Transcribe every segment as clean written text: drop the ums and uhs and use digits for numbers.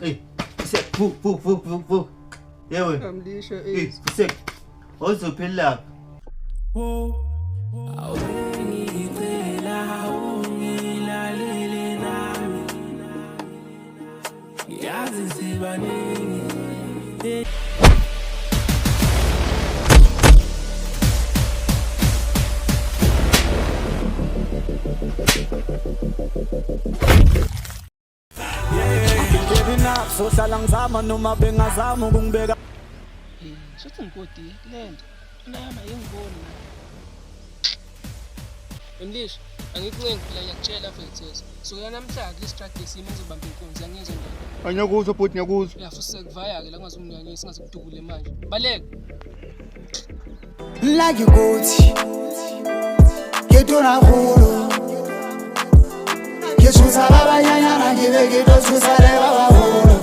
Hey, Fisek, vuk. Yewe. Amlisha Hey, Fisek. Ozophela lapha. Awungicela ungilalele nami yazi sibaningi Giving up, sohlala ngizama noma bengazama ukungibeka. Shothi ngikodi lento nami ayingiboni la. Emlisha angikuncengi phela ngiyakutshela mfethu. Suka namhla ke istrike lesimo ngizobamba inkunzi angiyezwa ndaba. Anyakuzwa bhuti nyakuzwa. Ya futhi sekuvaya ke la ngazumnyanyisa singazokudubule manje. Baleka. Like you ukuthi ngidona khulu ngisusa babanyanyana ngibe ngidothusa le babahulu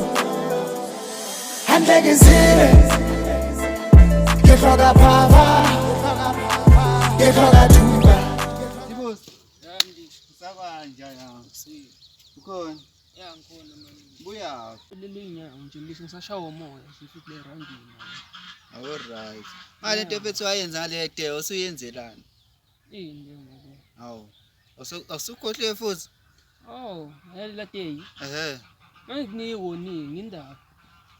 handlekizile ngihloka phapha ngihloka thuba Sibusi, Yamlisha. usakanja ya. Si. Ukhona? Ya ngikhona manje. Buya. Leli nyawo nje mlisha ngisashaya umoya sifuthi le roundini. Alright. Manje into efethu wayenza le day usuyenzelani? Ini ngoku. Hawu. Awusukhohle futhi? Oh, yala day. Ehhe. Mangikunika woningi indaba.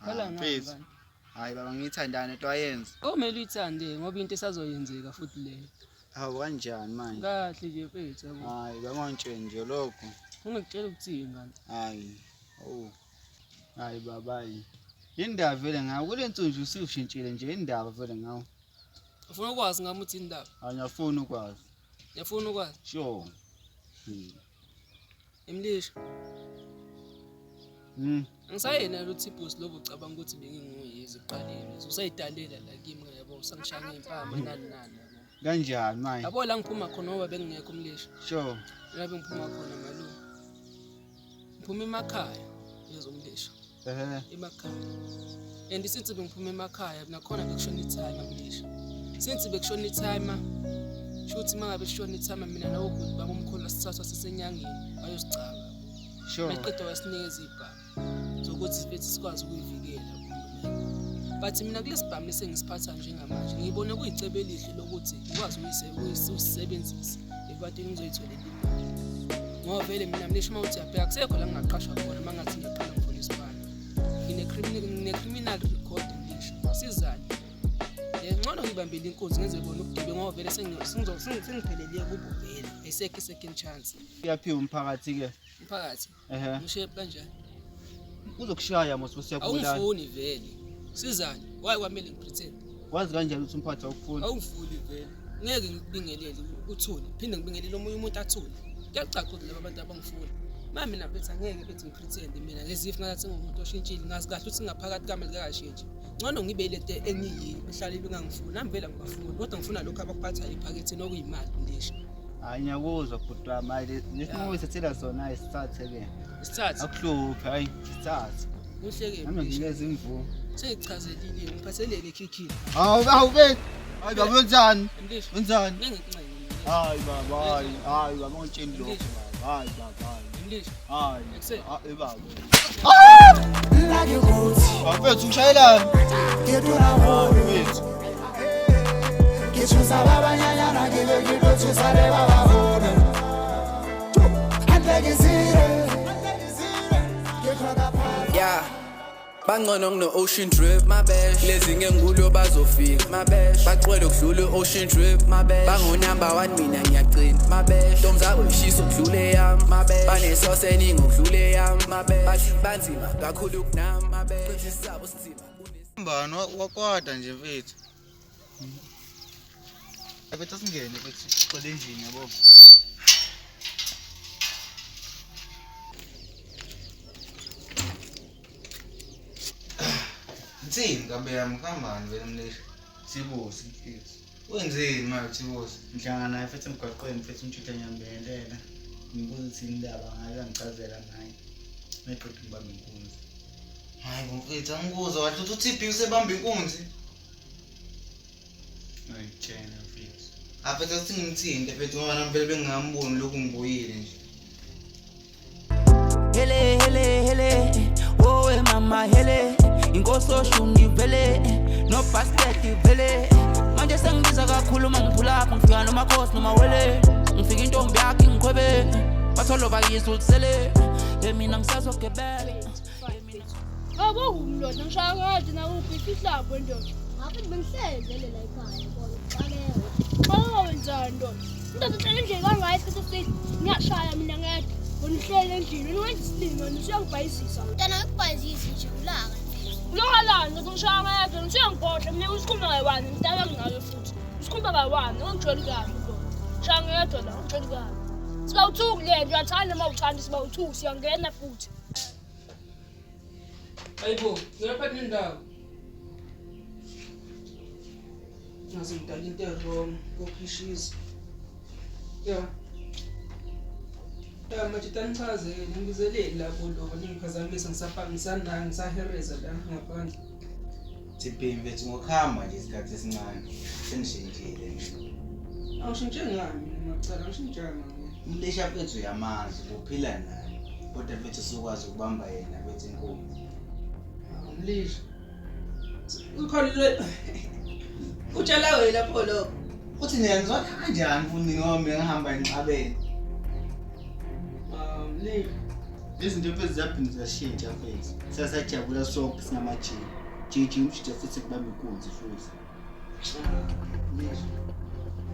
Khala mfethu. ngani. Hayi baba ngiyithandane into wayenza. Komele uyithande ngoba into esazoyenzeka futhi leyo. Hawu kanjani manje? Kahle nje mfethu yabo. Hayi bamanje nje lokho. Ungikutshela ukuthini ngani? Hayi. Oh. Hayi babayi. Indaba vele ngawo kule nsonto usushintshile nje indaba vele ngawo. Ufuna ukwazi ngami uthi indaba. Angiyafuni ukwazi. Ngiyafuna ukwazi. Sure. Emlisha. Angisayena lo Tipos lobo ucabanga ukuthi benginguyizi eqaleni. Usayidalela la kimi yabo usangishaya ngempama nani yabo. Kanjani manje? Yabo la ngiphuma khona ngoba bengingekho umlisha. Sure. Lapho ngiphuma khona malume. Ngiphuma emakhaya ngezomlisha. Emakhaya. And since bengiphuma emakhaya nakhona bekushona itime amlisha. Since bekushona itime shuthi mangabe kushona itime mina nawo ubhuti baba omkhulu asithathwa sisenyangeni bayosicaba. Sure. Maqedwe wasinikeza ibhaba zokuthi bethi sikwazi ukuyivikela kulo. Bathi mina kulesibhamu lesengisiphatha njengamanje ngibona kuyicebo elihle lokuthi ukwazi uyisebenzisa ekwathi ngizoyithola imali. Ngoba vele mina mlisho mawuthi yapha akusekho la ngingaqashwa khona mangathi ngiyaqala ngifuna isibani. Ngine-criminal record mlisho. Sizani. Ngcono ngibambele inkunzi ngenze bona ukudibe ngoba vele sengipheleliye kubo vele. Ayisekho i-second chance. Uyaphiwa umphakathi ke. Umphakathi. Ngishephe kanjani? Uzokushaya mos siyakubulala. Awungifuni vele. Sizani? Why kwamele ngipretend? Wazi kanjani ukuthi umphakathi awukufuni? Awungifuni vele. Ngeke ngibingelele uthule. Phinde ngibingelele omunye umuntu athule. Kuyacaca ukuthi laba bantu abangifuni. Mami mina bethi angeke bethi ngipretend mina ngezifu ngathi ngumuntu oshintshile ngazi kahle ukuthi ngaphakathi kami likashintshi. Ngcono ngibe lento engiyini ehlale bengangifuni. Nami vele ngibafuni kodwa ngifuna lokho abakuphathayo ephaketheni okuyimali ndisho. Hayi ngiyakuzwa bhuti wami lesinqumo esithela sona isithathe ke. Isithathe. Akuhluphe hayi isithathe. Uhleke Nami ngiyeza imvumo. Sengichazelile ngiphathelele ekhikhini. Hawu beni. Hayi baba wenzani? Ndisho. Wenzani? Ngingincane. Hayi baba hayi baba ngitsheni lokho. Hayi baba. Ndisho. Hayi. Ekuseni. Baba. Like you ukuthi Bafethu ushayelana. ngidona khulu Wethu. ngisusa babanyanyana ngibe ngidothusa le babahulu handlekizile ngihloka phapha. yeah bangcono kuno ocean drip my bad lezi ngengulo bazofika my bad baqwele ukudlula ocean drip my bad bangu number 1 mina ngiyaqina my bad ntomzabo ishisa ukudlule yami my bad banesauce eningi ukudlule yami my bad bathi banzima kakhulu kunami my bad kwenza sabo sithima Mbani wakwada nje mfethu. Abethu singene mfethu sicela endlini yabo. Mthini kambe yami kambani vele mleshi. Sibusi mfethu. Wenzeni manje Sibusi? Ngihlangana naye futhi emgwaqweni mfethu umtshutha nyambelela. Ngibuza ukuthi indaba ngayo angichazela ngayo. Meqoqa ngibamba inkunzi. Hayi mfethu angikuzwa kahle ukuthi uTP usebamba inkunzi. Ngitshena mfethu. Aphethe ukuthi ngimthinte mfethu ngoba nami vele bengingamboni lokhu ngibuyile nje. Inkososhu ngivele no basket vele manje sengibiza kakhulu mangiphula apha ngifika noma khosi noma wele ngifika intombi yakhe ngikhwebe batholo bayizwe ukusele mina ngisazogebela abo umlodo ngishaya ngathi na uphi ihlapho ndoda ngabe bengihlezele la ekhaya bona qalewe wenzani ndoda ndoda nje kangayi futhi ngiyashaya mina ngathi unihlele endlini wenza isilimo nisiyangibhayisisa mntana ukubhayisisa nje ulaka ulokalana ngishaya ngathi nisiyangibhodla mina usikhumba kayi mntana nginayo futhi usikhumba kayi ungijoli kahle ndoda ngishaya ngedwa la ungijoli kahle sibawuthuki le nto uyathanda uma uthanda sibawuthuki siyangena futhi Ayibo, ngiyaphatha indawo. Ngaze ngidala into wrong, kophishisa. Ya. Ya manje tanichazele ngibizeleli lapho lo ningiphazamisa ngisaphakisana ngisahereza la ngaphandle. Sibhemi bethu ngokuhamba nje isikhathi esincane senishintshile nje. Awushintshe ngami ngicela ngishintshana. Umlesha bethu yamazi uphila naye kodwa bethu sokwazi ukubamba yena bethu inkomo. Umlisha. Ukholile. Utshala wena lapho lo. Uthi niyenzwa kanjani futhi ngoba ngihamba enqabeni. Le izinto pheze zaphinde zashintsha pheze sasajabula sonke singamajini jiji umshide futhi kubamba inkunzi futhi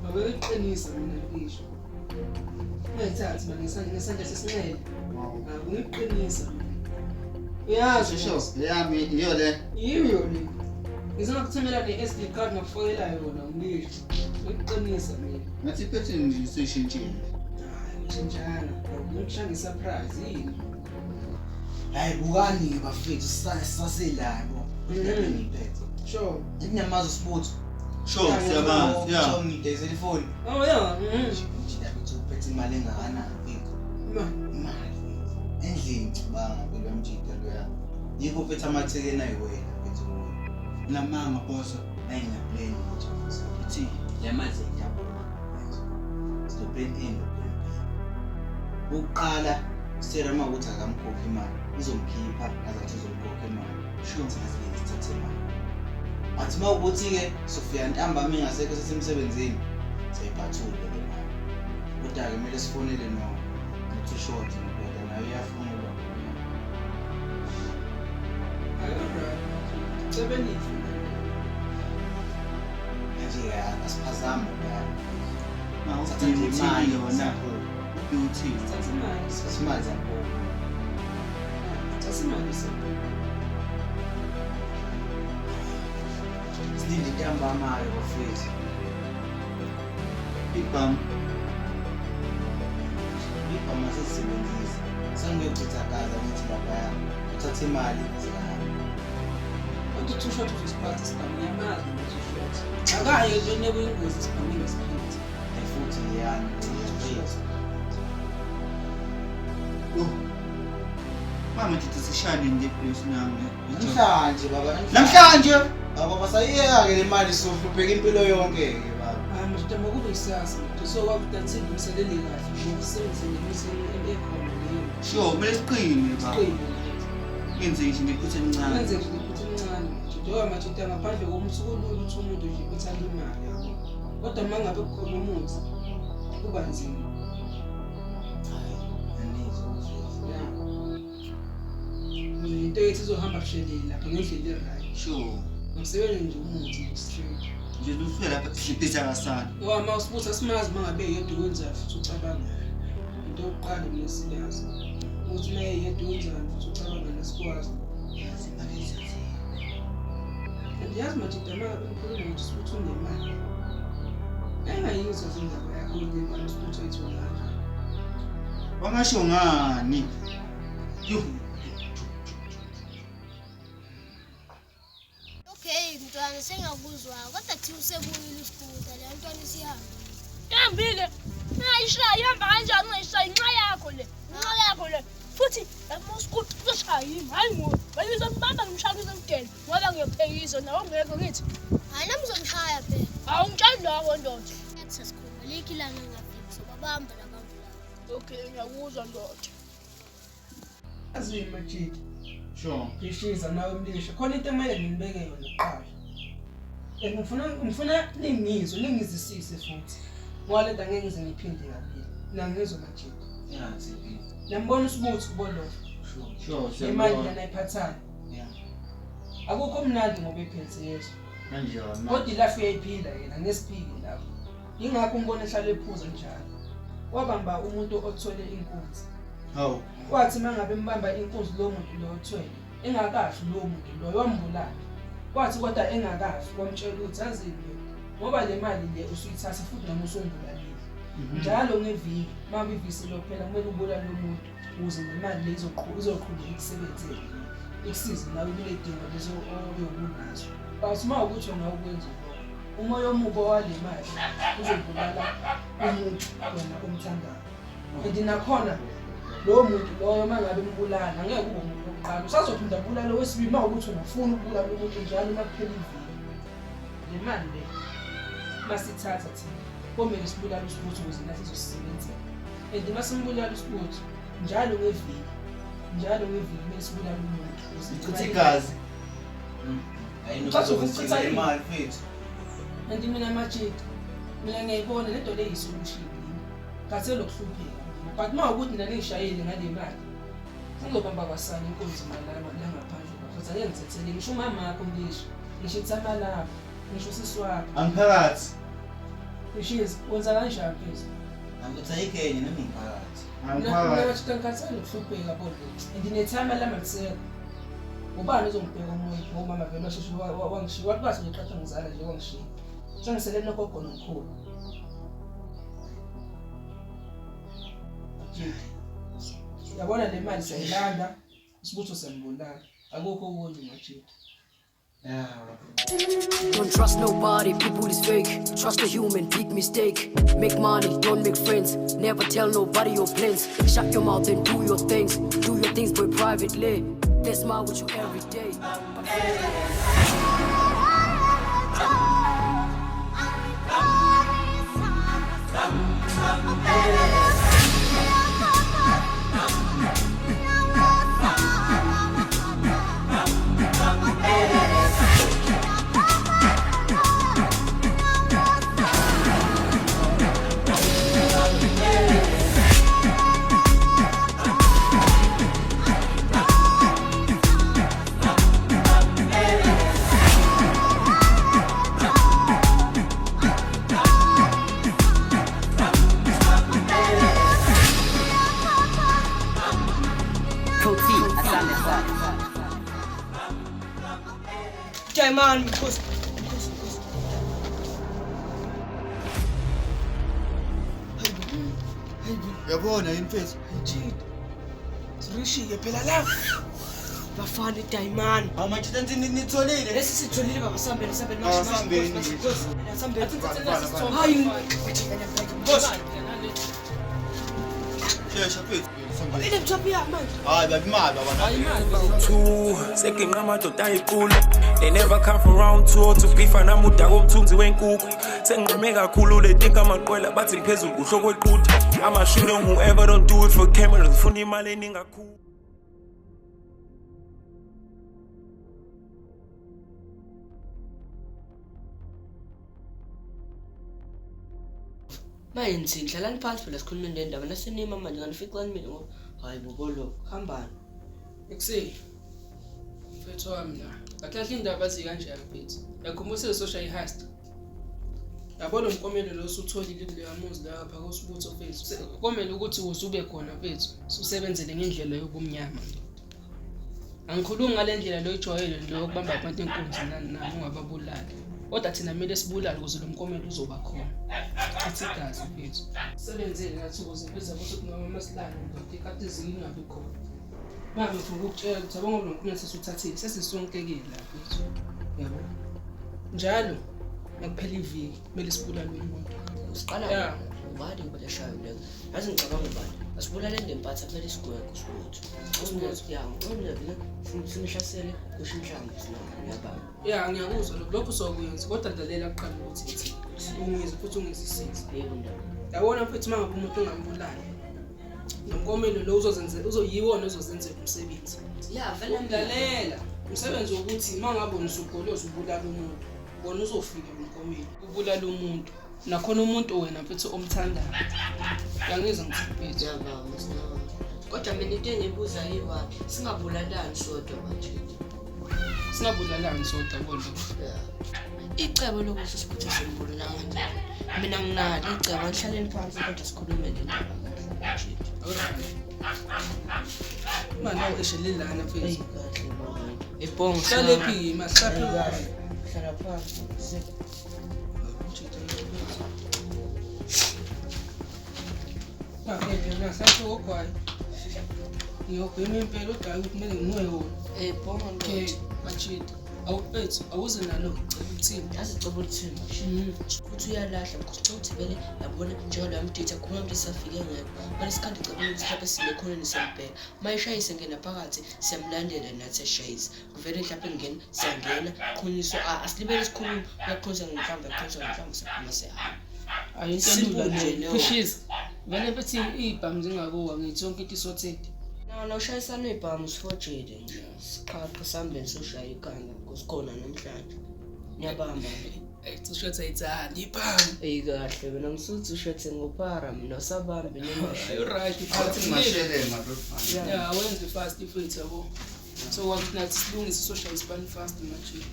abeqinisa mina ngisho ngiyathatha manje ngesandla sesinqele ngiqinisa uyazi sho yami iyo le ngizama kuthumela ne-SD card ngakufakela yona ngisho ngiqinisa mina ngathi phethe nje seshintshile njalo ngikushaya ngesurprise yini Hayi bukani bafethu saselabo ngiphethe sure nginyamaza usibutho sure siyamazi ya sho ngidezela ifoni oh yeah ngijida bethu uphethe imali engakanani mfethu imali endlini ngicabanga phela mjida lo ya yiko uphethe amathekeni ayiwena mfethu lamanga bosa ayingaplan nje ithi yamazi ejabula stop plan uqala serama ukuthi akamkhokhi imali uzomkhipha azathi uzomkhokha imali sure ngizazibeka isithathe imali athi mawukuthi ke Sofia ntamba mingasekho sesemsebenzini sayiphathule le mali kodwa ke kumele sifonele no uthi short ngoba nayo iyafuna ukuba sebenzi nje asiphazama ma uthatha imali yona uthi isimali zakho sasimanje sidinga intamba amayo bafethu ibham masisebenzisa sangiyokuthatha ukuthi lapha uthatha imali Quando tu shot usiphatha sibamnyamaza nje shot akayo yone kuyingozi sibamile siphinde futhi yani mama thithi sishane nje place nami namhlanje baba namhlanje baba basayiyeka ke le mali sohlupheka impilo yonke ke baba manje tama kube isasa so wakudathi ngimselele kahle ngokusebenzisa imisebenzi ekhona leyo sure kumele siqine baba yenze nje ngephutha encane yenze nje ngephutha encane njengoba manje ngaphandle komuthi kulula ukuthi umuntu nje uthanda imali yabo kodwa mangabe kukhona umuthi kuba nzima into yethi izohamba kusheleli lapha ngendlela erayi sure ngimsebenze nje umuthi straight nje ufike lapha sipitha kasana wama usibutha simazi mangabe yedwa kwenza futhi ucabanga into yokuqala mina siyazi ukuthi uma yedwa wenzani futhi ucabanga nesikwazi yazi manje damanga bengikhuluma ukuthi sibuthi unemali engayizwa zindaba yakho ngemali sibuthi ayithola wangasho ngani yo Okay, mntwana sengakuzwa kodwa thiwa usebuyile isikuta le ntwana isihamba. Yambile. Ngayishaya ihamba kanjani ngayishaya inxa yakho le. Inxa yakho le. Futhi lamusikuti kuzoshaya yimi hayi ngoba. Bayibiza mbamba ngimshayisa emdeni ngoba ngiyophekisa nawe ngeke ngithi. Hayi nami uzongishaya phela. Awungitshali lokho ndoda. Yathi sasikhona lekilanga ngafika sobabamba labantu laba. Okay, ngiyakuzwa ndoda. azuyimajidi Sure. Ngishiza nawe mlisha. Khona into emele ngibeke yona kuqala. Ngifuna ningizisise futhi. Ngoba lento angeke ngize ngiphinde kabili. Nangizwa manje. Yazi. Nambona usibutho kubolo. Sure. Imali lana iphathayo. Yeah. Akukho mnandi ngoba ephethe yeso. Kanjani? Kodwa ilafu uyayiphila yena ngesipiki lapho. Yingakho umbone ehlale ephuza njalo. Wabamba umuntu othwele inkunzi. Hawu. Kwathi mangabe mbamba inkunzi lo muntu lo othwele, engakafi lo muntu lo wambulala. Kwathi kodwa engakafi wamtshela ukuthi azini ngoba le mali le usuyithatha futhi noma usungbulalile. Njalo ngeviki, manje ivisi lophela kumele ubulale lo muntu ukuze nemali le izoqhubeka ikusebenzele. Ikusize nawe kule dingo lezo oyobunazo. Bathi mawukuthi wena ukwenza lokho. Umoya omubo wale mali uzobulala umuntu wena omthandayo. Kanti nakhona lo muntu loyo mangabe mbulala angeke kube umuntu oqala. Usazophinda ubulala wesibili mawukuthi ungafuna ukubulala umuntu njalo makuphela iviki. Le mali le masithatha thina. Komele sibulala usibutho ukuze nathi sizosebenzela. Kanti masimbulala usibutho njalo ngeviki. Njalo ngeviki bese sibulala umuntu. Ichitha igazi. Ayinokuzokusiza imali mfethu. Kanti mina majita mina ngiyayibona lento le yisolution yini. Kathe lokuhlupheka. But mawukuthi nina nishayile ngale mali. Ngizobamba kwasana inkonzo malama la ngaphandle. Futhi ake ngithethele ngisho umama wakho ngisho. Ngisho ithama lapho. Ngisho siswapha. Angiphakathi. Ngishizi wenza kanjani phezulu? Angikuthayikene nami ngiphakathi. Angiphakathi. Mina kankathalo kuhlupheka kodwa. Andinethama lama kuseka. Ubani uzongibheka umoya ngomama vele washeshe wangishiya wathi ngiqhatha ngizala nje wangishiya. Sengisele nogogo nomkhulu. Yabona le mali sayilanda isibutho sembulala. Akukho okunye majita. Don't trust nobody, people is fake. Trust a human, big mistake. Make money, don't make friends. Never tell nobody your plans. Shut your mouth and do your things. Do your things boy privately. They smile with you every day. Man, because Yabona yini mfethu? Jid. Sirishiye phela la. Bafana iDiamond. Amajita nitholile. Lesi sitholile baba sambeni Sambeni. Hayi. Shesha mfethu. Ile mthaphi manje. Hayi babi imali Hayi two second ngamadoda ayiqulu they never come from round two to beefa namuda komthunzi wenkukhu sengqeme kakhulu le think amaqwela bathi phezulu uhloko wequtha ama shooting whoever don't do it for cameras ufuna imali eningakhulu. Manje ngidlalani phansi phela sikhuluma ndendaba nasenima manje nganificani mina ngoba hayi bobolo hambani. Ekuseni. Mfethu wami la. Akahle indaba azi kanjani mfethu. Yakhumbusile social heist. Yabona umkomelo lo usutholile kule yamuzi la lapha kosibutho mfethu. Komela ukuthi uzube khona mfethu. Usebenzele ngendlela yobumnyama. Angikhulumi ngale ndlela lo ijwayele lo ukubamba abantu enkunzi nani ungababulali. Kodwa thina kumele sibulale ukuze lo mkomelo uzoba khona. Athi igazi mfethu. Sebenzele ngathi ukuze beza ukuthi kunoma masilala ngoba ikati izingabi khona. Manje ngifuna ukutshela ukuthi abongo lo mkhulu sesuthathile sesisonkekile la mfethu. Yabo. Njalo akuphela iviki kumele sibulale umuntu. Siqala ubani ngibeleshayo leyo. Yazi ngicabanga ubani. Asibulale ndempatha kumele sigweke usibutho. Umuntu ya ngomle simhlasele kushimhlanga sina yababa. Ya ngiyakuzwa lokho sokwenza kodwa dalela kuqala ukuthi ungizwe futhi ungizisise. Yebo ndaba. Yabona mfethu mangabe umuntu ongambulali. nomkomelo lo uzoyiwona uzozenzela umsebenzi. Ya vele Lalela umsebenzi wokuthi mangabe usugoloza ubulala umuntu bona uzofika nomkomelo ubulala umuntu nakhona umuntu wena mfethu omthandayo. Yangizwa ngifiphethe. Yababa sinawo. Kodwa mina into engibuza yiwa singabulalani sodwa manje. Singabulalani sodwa kodwa. Icebo lokuthi siphuthe simbulala kanjani. Mina nginalo icebo anihlaleni phansi kodwa sikhulume le ndaba kahle. Manje eshelelana mfethu. Kahle baba. Ebonga. Hlale phi masihlaphe kahle. Hlala phansi. Mina sathi ogwayi. Ngiyobhema impela udala ukuthi kumele nginuke wona. Ebonga Okay, ndoda. machidi. Awuphethu awuze nalo ucela ukuthini? Azicebo lithini? Futhi uyalahla because uthi vele yabona njengoba mdate akhona umuntu esafike ngeke. Manje sikhande cebo ukuthi mhlawumbe sile khona nisembheka. Mayishayise ngena phakathi siyamlandela nathi eshayise. Kuvele mhlawumbe ngene siyangena qhuniswa asilibele isikhuluma uyaqhunza ngihamba siphuma sehamba. Ayinto Simple elula nje nje leyo. phishisa. Vele mfethu ibhamu zingakuwa ngithi yonke into isothete. No ushayisana ibhamu sifojele nje. Siqhaqha sihambeni soshaya ikhanda kusikhona namhlanje. Niyabamba. Cishe ayithandi ibhamu. Kahle wena ngisuthi ushethe ngopara mina sabambe Ayo right Athi mashele madodana. Yeah, wenze fast ifethu yabo. So wathi nathi silungise social span fast machidi.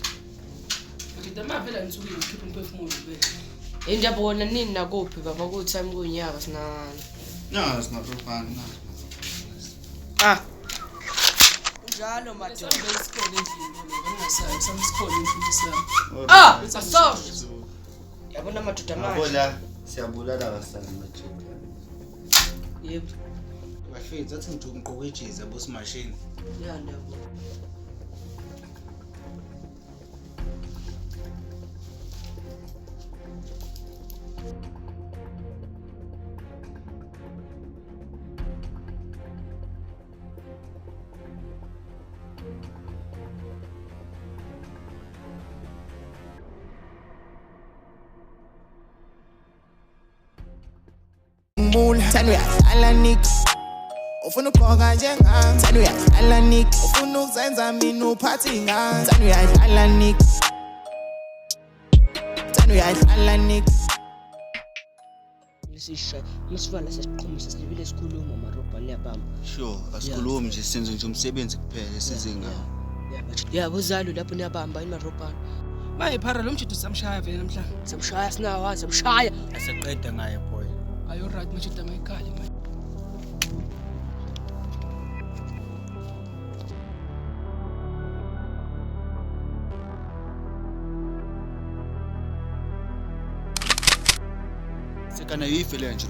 Machidi amavela nisuke ngikhipha umphefumulo vele. Ngiyabona nini nakuphi baba ku time kunyaka sina. No, it's not fun. Njalo madoda. Sambe isikole endlini yona ngingasayi sambe isikole endlini Aso. Yabona madoda manje. Abola siyabulala kasana machidi. Yebo. Bafethu athi ngithi umqoke ejezi abosi machine. Ya ndabo. Mula Thanu yadlala Nick ufuna ukugqoka njengami Thanu yadlala Nick ufuna ukuzenza mina uphathi ngani Thanu yadlala Nick Thanu yadlala Nick Sisha masivala sesiqhumisa silibile isikhuluma marobhani yabamba. Sure, asikhulumi nje senze nje umsebenzi kuphela sizinga. Yabo zalo lapho niyabamba imarobhani. Maye phara lo mjidi samshaya vele namhlanje. Samshaya sinawazi samshaya. Aseqeda ngaye boy. Ayo right mjidi amayikhali manje. Sekana yifele nje.